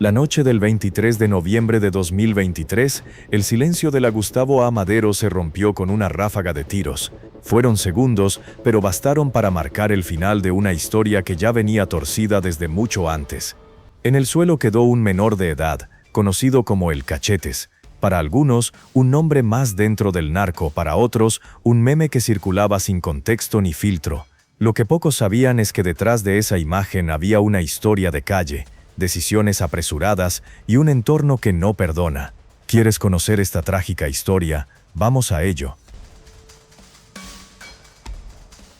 La noche del 23 de noviembre de 2023, el silencio de la Gustavo A. Madero se rompió con una ráfaga de tiros. Fueron segundos, pero bastaron para marcar el final de una historia que ya venía torcida desde mucho antes. En el suelo quedó un menor de edad, conocido como el Cachetes. Para algunos, un nombre más dentro del narco, para otros, un meme que circulaba sin contexto ni filtro. Lo que pocos sabían es que detrás de esa imagen había una historia de calle, decisiones apresuradas y un entorno que no perdona. ¿Quieres conocer esta trágica historia? Vamos a ello.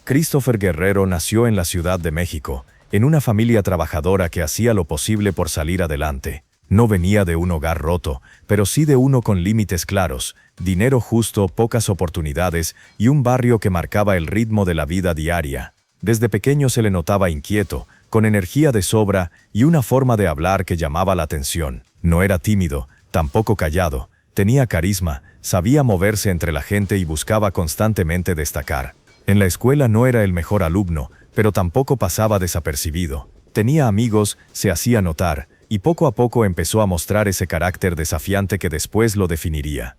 Christopher Guerrero nació en la Ciudad de México, en una familia trabajadora que hacía lo posible por salir adelante. No venía de un hogar roto, pero sí de uno con límites claros, dinero justo, pocas oportunidades y un barrio que marcaba el ritmo de la vida diaria. Desde pequeño se le notaba inquieto, con energía de sobra y una forma de hablar que llamaba la atención. No era tímido, tampoco callado, tenía carisma, sabía moverse entre la gente y buscaba constantemente destacar. En la escuela no era el mejor alumno, pero tampoco pasaba desapercibido. Tenía amigos, se hacía notar, y poco a poco empezó a mostrar ese carácter desafiante que después lo definiría.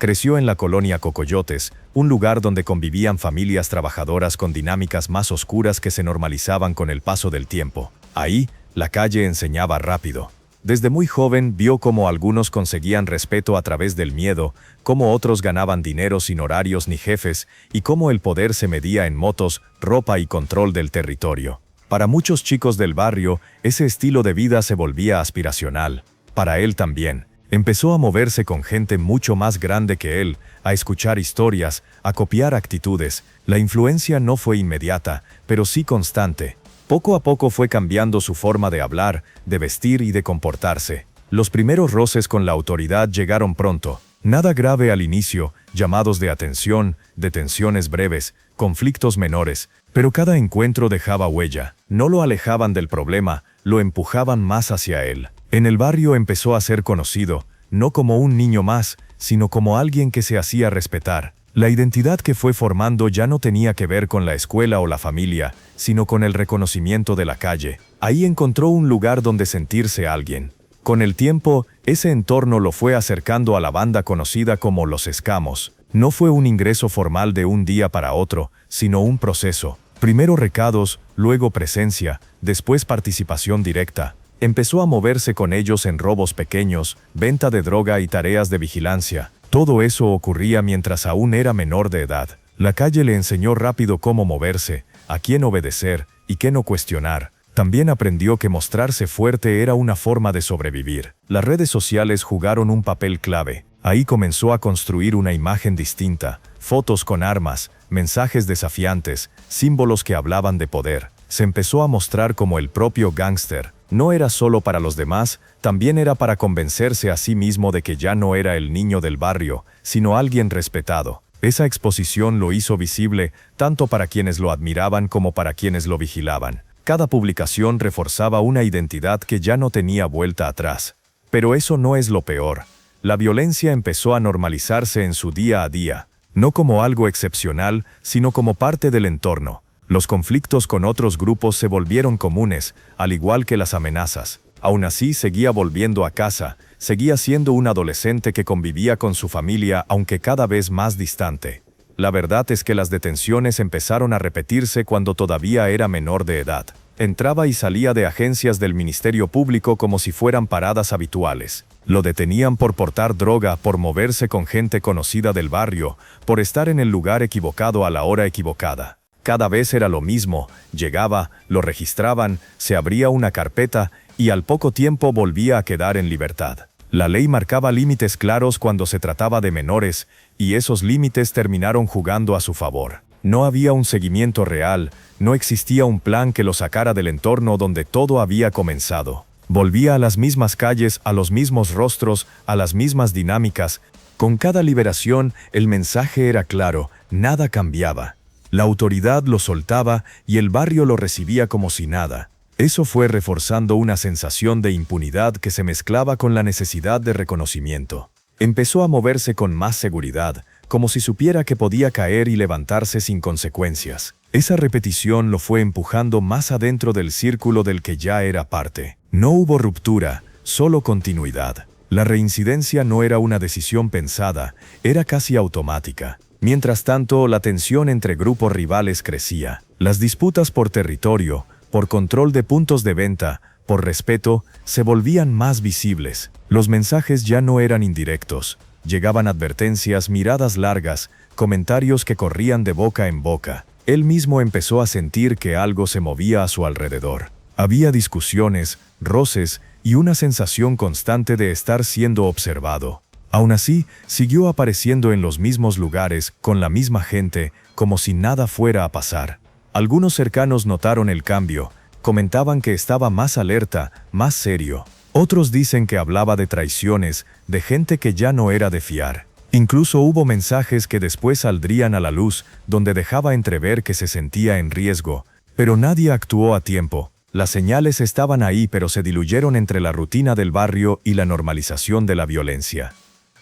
Creció en la colonia Cocoyotes, un lugar donde convivían familias trabajadoras con dinámicas más oscuras que se normalizaban con el paso del tiempo. Ahí, la calle enseñaba rápido. Desde muy joven vio cómo algunos conseguían respeto a través del miedo, cómo otros ganaban dinero sin horarios ni jefes, y cómo el poder se medía en motos, ropa y control del territorio. Para muchos chicos del barrio, ese estilo de vida se volvía aspiracional. Para él también. Empezó a moverse con gente mucho más grande que él, a escuchar historias, a copiar actitudes. La influencia no fue inmediata, pero sí constante. Poco a poco fue cambiando su forma de hablar, de vestir y de comportarse. Los primeros roces con la autoridad llegaron pronto. Nada grave al inicio, llamados de atención, detenciones breves, conflictos menores, pero cada encuentro dejaba huella. No lo alejaban del problema, lo empujaban más hacia él. En el barrio empezó a ser conocido, no como un niño más, sino como alguien que se hacía respetar. La identidad que fue formando ya no tenía que ver con la escuela o la familia, sino con el reconocimiento de la calle. Ahí encontró un lugar donde sentirse alguien. Con el tiempo, ese entorno lo fue acercando a la banda conocida como Los Escamos. No fue un ingreso formal de un día para otro, sino un proceso. Primero recados, luego presencia, después participación directa. Empezó a moverse con ellos en robos pequeños, venta de droga y tareas de vigilancia. Todo eso ocurría mientras aún era menor de edad. La calle le enseñó rápido cómo moverse, a quién obedecer y qué no cuestionar. También aprendió que mostrarse fuerte era una forma de sobrevivir. Las redes sociales jugaron un papel clave. Ahí comenzó a construir una imagen distinta, fotos con armas, mensajes desafiantes, símbolos que hablaban de poder. Se empezó a mostrar como el propio gángster. No era solo para los demás, también era para convencerse a sí mismo de que ya no era el niño del barrio, sino alguien respetado. Esa exposición lo hizo visible, tanto para quienes lo admiraban como para quienes lo vigilaban. Cada publicación reforzaba una identidad que ya no tenía vuelta atrás. Pero eso no es lo peor. La violencia empezó a normalizarse en su día a día, no como algo excepcional, sino como parte del entorno. Los conflictos con otros grupos se volvieron comunes, al igual que las amenazas. Aún así, seguía volviendo a casa, seguía siendo un adolescente que convivía con su familia, aunque cada vez más distante. La verdad es que las detenciones empezaron a repetirse cuando todavía era menor de edad. Entraba y salía de agencias del Ministerio Público como si fueran paradas habituales. Lo detenían por portar droga, por moverse con gente conocida del barrio, por estar en el lugar equivocado a la hora equivocada. Cada vez era lo mismo, llegaba, lo registraban, se abría una carpeta y al poco tiempo volvía a quedar en libertad. La ley marcaba límites claros cuando se trataba de menores, y esos límites terminaron jugando a su favor. No había un seguimiento real, no existía un plan que lo sacara del entorno donde todo había comenzado. Volvía a las mismas calles, a los mismos rostros, a las mismas dinámicas. Con cada liberación, el mensaje era claro, nada cambiaba. La autoridad lo soltaba y el barrio lo recibía como si nada. Eso fue reforzando una sensación de impunidad que se mezclaba con la necesidad de reconocimiento. Empezó a moverse con más seguridad, como si supiera que podía caer y levantarse sin consecuencias. Esa repetición lo fue empujando más adentro del círculo del que ya era parte. No hubo ruptura, solo continuidad. La reincidencia no era una decisión pensada, era casi automática. Mientras tanto, la tensión entre grupos rivales crecía. Las disputas por territorio, por control de puntos de venta, por respeto, se volvían más visibles. Los mensajes ya no eran indirectos. Llegaban advertencias, miradas largas, comentarios que corrían de boca en boca. Él mismo empezó a sentir que algo se movía a su alrededor. Había discusiones, roces y una sensación constante de estar siendo observado. Aún así, siguió apareciendo en los mismos lugares, con la misma gente, como si nada fuera a pasar. Algunos cercanos notaron el cambio, comentaban que estaba más alerta, más serio. Otros dicen que hablaba de traiciones, de gente que ya no era de fiar. Incluso hubo mensajes que después saldrían a la luz, donde dejaba entrever que se sentía en riesgo. Pero nadie actuó a tiempo. Las señales estaban ahí, pero se diluyeron entre la rutina del barrio y la normalización de la violencia.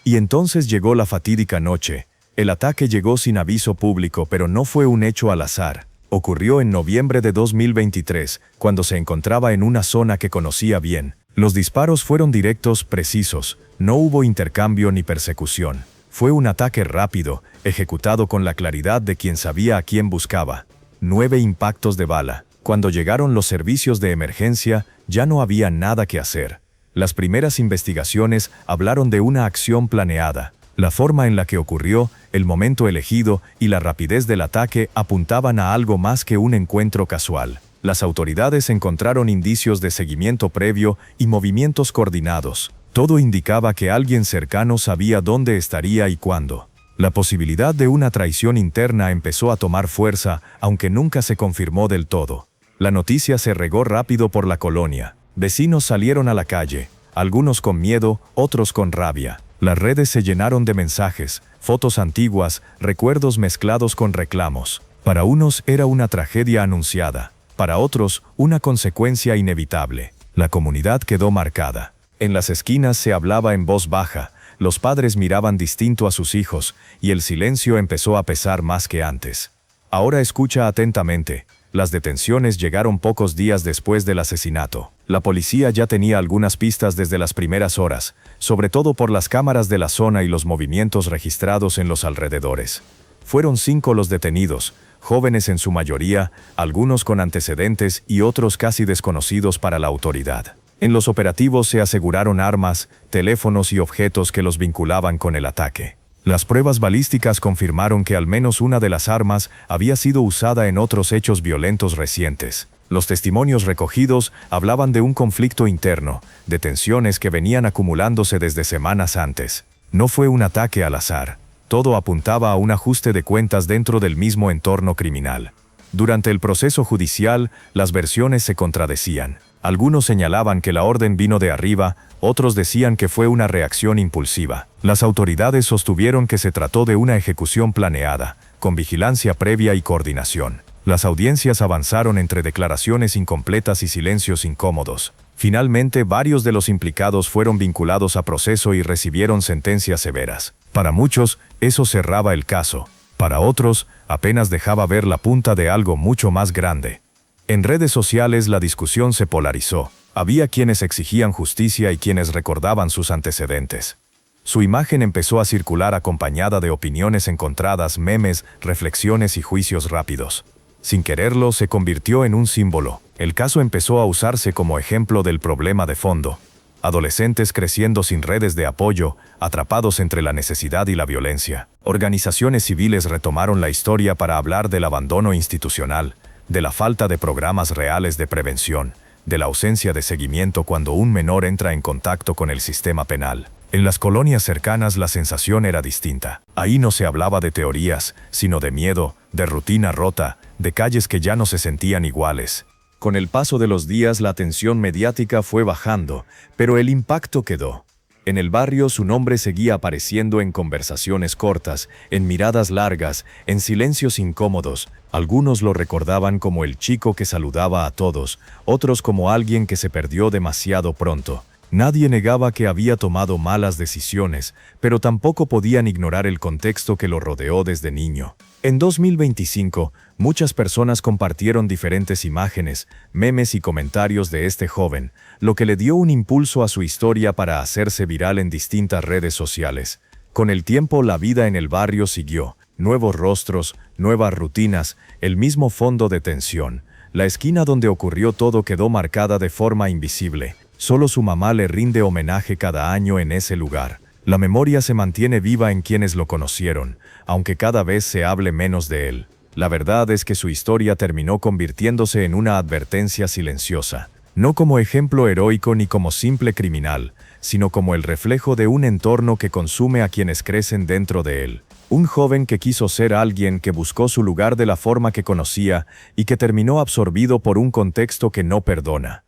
Y entonces llegó la fatídica noche. El ataque llegó sin aviso público, pero no fue un hecho al azar. Ocurrió en noviembre de 2023, cuando se encontraba en una zona que conocía bien. Los disparos fueron directos, precisos. No hubo intercambio ni persecución. Fue un ataque rápido, ejecutado con la claridad de quien sabía a quién buscaba. 9 impactos de bala. Cuando llegaron los servicios de emergencia, ya no había nada que hacer. Las primeras investigaciones hablaron de una acción planeada. La forma en la que ocurrió, el momento elegido y la rapidez del ataque apuntaban a algo más que un encuentro casual. Las autoridades encontraron indicios de seguimiento previo y movimientos coordinados. Todo indicaba que alguien cercano sabía dónde estaría y cuándo. La posibilidad de una traición interna empezó a tomar fuerza, aunque nunca se confirmó del todo. La noticia se regó rápido por la colonia. Vecinos salieron a la calle, algunos con miedo, otros con rabia. Las redes se llenaron de mensajes, fotos antiguas, recuerdos mezclados con reclamos. Para unos era una tragedia anunciada, para otros una consecuencia inevitable. La comunidad quedó marcada. En las esquinas se hablaba en voz baja, los padres miraban distinto a sus hijos, y el silencio empezó a pesar más que antes. Ahora escucha atentamente. Las detenciones llegaron pocos días después del asesinato. La policía ya tenía algunas pistas desde las primeras horas, sobre todo por las cámaras de la zona y los movimientos registrados en los alrededores. Fueron 5 los detenidos, jóvenes en su mayoría, algunos con antecedentes y otros casi desconocidos para la autoridad. En los operativos se aseguraron armas, teléfonos y objetos que los vinculaban con el ataque. Las pruebas balísticas confirmaron que al menos una de las armas había sido usada en otros hechos violentos recientes. Los testimonios recogidos hablaban de un conflicto interno, de tensiones que venían acumulándose desde semanas antes. No fue un ataque al azar. Todo apuntaba a un ajuste de cuentas dentro del mismo entorno criminal. Durante el proceso judicial, las versiones se contradecían. Algunos señalaban que la orden vino de arriba, otros decían que fue una reacción impulsiva. Las autoridades sostuvieron que se trató de una ejecución planeada, con vigilancia previa y coordinación. Las audiencias avanzaron entre declaraciones incompletas y silencios incómodos. Finalmente, varios de los implicados fueron vinculados a proceso y recibieron sentencias severas. Para muchos, eso cerraba el caso. Para otros, apenas dejaba ver la punta de algo mucho más grande. En redes sociales la discusión se polarizó. Había quienes exigían justicia y quienes recordaban sus antecedentes. Su imagen empezó a circular acompañada de opiniones encontradas, memes, reflexiones y juicios rápidos. Sin quererlo, se convirtió en un símbolo. El caso empezó a usarse como ejemplo del problema de fondo. Adolescentes creciendo sin redes de apoyo, atrapados entre la necesidad y la violencia. Organizaciones civiles retomaron la historia para hablar del abandono institucional, de la falta de programas reales de prevención, de la ausencia de seguimiento cuando un menor entra en contacto con el sistema penal. En las colonias cercanas la sensación era distinta. Ahí no se hablaba de teorías, sino de miedo, de rutina rota, de calles que ya no se sentían iguales. Con el paso de los días la atención mediática fue bajando, pero el impacto quedó. En el barrio su nombre seguía apareciendo en conversaciones cortas, en miradas largas, en silencios incómodos. Algunos lo recordaban como el chico que saludaba a todos, otros como alguien que se perdió demasiado pronto. Nadie negaba que había tomado malas decisiones, pero tampoco podían ignorar el contexto que lo rodeó desde niño. En 2025, muchas personas compartieron diferentes imágenes, memes y comentarios de este joven, lo que le dio un impulso a su historia para hacerse viral en distintas redes sociales. Con el tiempo, la vida en el barrio siguió. Nuevos rostros, nuevas rutinas, el mismo fondo de tensión. La esquina donde ocurrió todo quedó marcada de forma invisible. Solo su mamá le rinde homenaje cada año en ese lugar. La memoria se mantiene viva en quienes lo conocieron, aunque cada vez se hable menos de él. La verdad es que su historia terminó convirtiéndose en una advertencia silenciosa. No como ejemplo heroico ni como simple criminal, sino como el reflejo de un entorno que consume a quienes crecen dentro de él. Un joven que quiso ser alguien, que buscó su lugar de la forma que conocía y que terminó absorbido por un contexto que no perdona.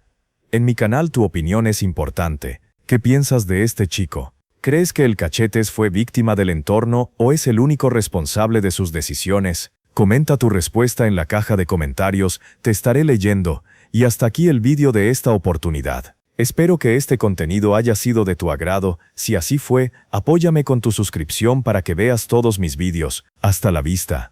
En mi canal tu opinión es importante. ¿Qué piensas de este chico? ¿Crees que el Cachetes fue víctima del entorno o es el único responsable de sus decisiones? Comenta tu respuesta en la caja de comentarios, te estaré leyendo, y hasta aquí el vídeo de esta oportunidad. Espero que este contenido haya sido de tu agrado. Si así fue, apóyame con tu suscripción para que veas todos mis vídeos. Hasta la vista.